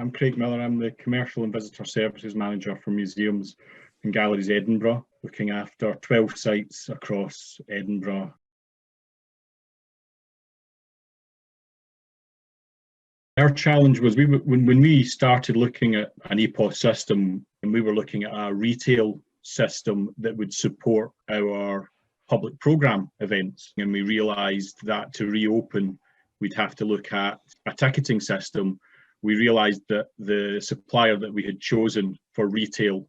I'm Craig Miller. I'm the Commercial and Visitor Services Manager for Museums and Galleries Edinburgh, looking after 12 sites across Edinburgh. Our challenge was when we started looking at an EPOS system, and we were looking at a retail system that would support our public programme events, and we realised that to reopen we'd have to look at a ticketing system. We realised that the supplier that we had chosen for retail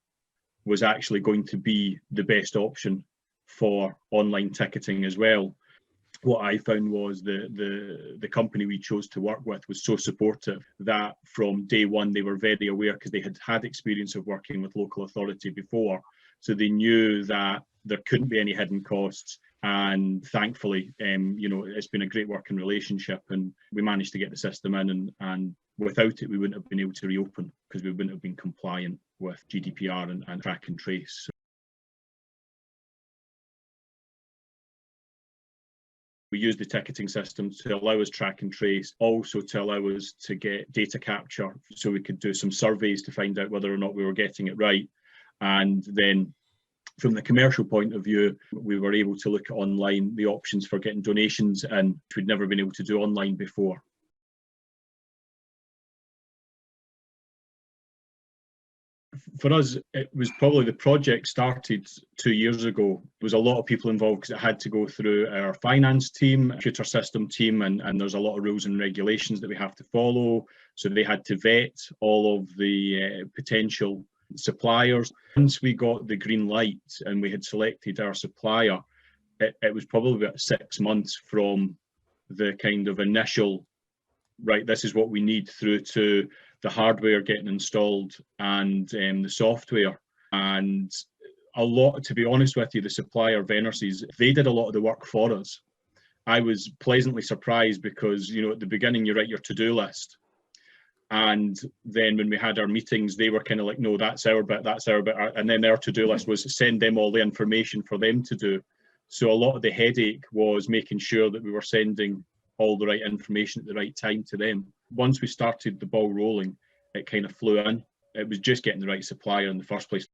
was actually going to be the best option for online ticketing as well. What I found was the company we chose to work with was so supportive that from day one they were very aware, because they had had experience of working with local authority before, so they knew that there couldn't be any hidden costs. And thankfully, it's been a great working relationship, and we managed to get the system in, and without it we wouldn't have been able to reopen, because we wouldn't have been compliant with GDPR and track and trace. We used the ticketing system to allow us track and trace, also to allow us to get data capture, so we could do some surveys to find out whether or not we were getting it right. And then from the commercial point of view, we were able to look at online the options for getting donations in, which we'd never been able to do online before. For us, it was probably the project started 2 years ago. There was a lot of people involved because it had to go through our finance team, computer system team, and there's a lot of rules and regulations that we have to follow. So they had to vet all of the potential suppliers. Once we got the green light and we had selected our supplier, it was probably about 6 months from the kind of initial, right, this is what we need, through to the hardware getting installed and the software. And a lot, to be honest with you, the supplier Vennersys, they did a lot of the work for us. I was pleasantly surprised because, at the beginning you write your to-do list, and then when we had our meetings, they were kind of like, no, that's our bit, and then their to-do list was send them all the information for them to do. So a lot of the headache was making sure that we were sending all the right information at the right time to them. Once we started the ball rolling, it kind of flew in. It was just getting the right supplier in the first place.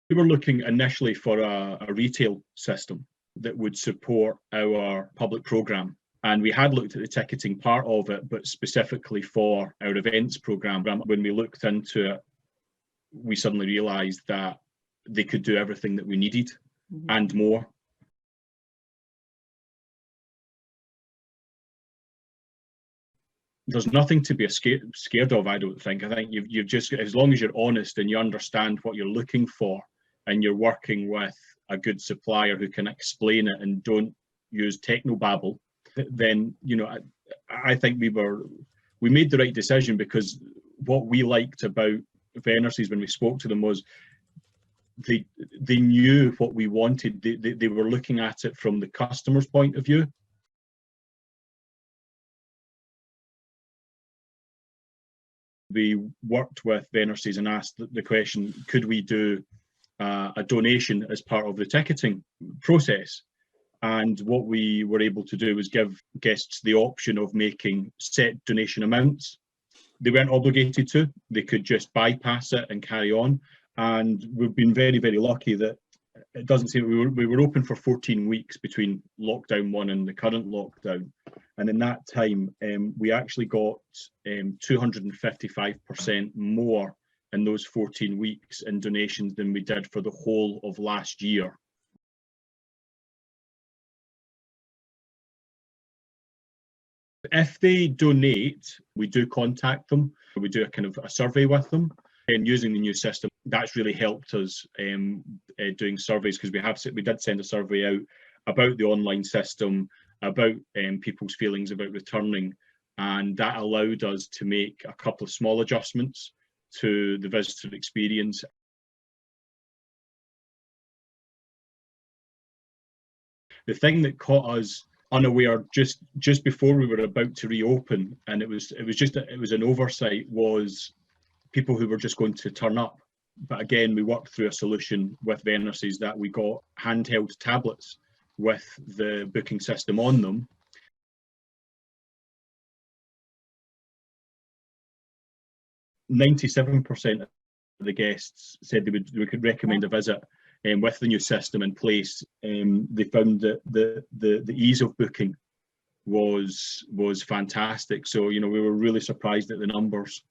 We were looking initially for a retail system that would support our public programme. And we had looked at the ticketing part of it, but specifically for our events programme. When we looked into it, we suddenly realised that they could do everything that we needed and more. There's nothing to be scared of, I don't think. I think you've just, as long as you're honest and you understand what you're looking for, and you're working with a good supplier who can explain it and don't use technobabble, then I think we made the right decision, because what we liked about Vennersys when we spoke to them was they knew what we wanted. They were looking at it from the customer's point of view. We worked with Vennersys and asked the question, could we do a donation as part of the ticketing process? And what we were able to do was give guests the option of making set donation amounts. They weren't obligated to, they could just bypass it and carry on. And we've been very, very lucky that it doesn't say we were open for 14 weeks between lockdown 1 and the current lockdown. And in that time, we actually got 255% more in those 14 weeks in donations than we did for the whole of last year. If they donate, we do contact them. We do a kind of a survey with them. And using the new system, that's really helped us doing surveys, because we did send a survey out about the online system, about people's feelings about returning, and that allowed us to make a couple of small adjustments to the visitor experience. The thing that caught us unaware just before we were about to reopen, and it was an oversight, was people who were just going to turn up. But again, we worked through a solution with Vennersys that we got handheld tablets with the booking system on them, 97% of the guests said we could recommend a visit. With the new system in place, they found that the ease of booking was fantastic. So, you know, we were really surprised at the numbers.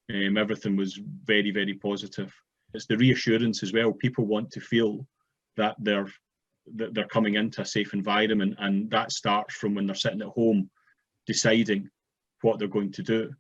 Everything was very, very positive. It's the reassurance as well. People want to feel that they're coming into a safe environment, and that starts from when they're sitting at home deciding what they're going to do.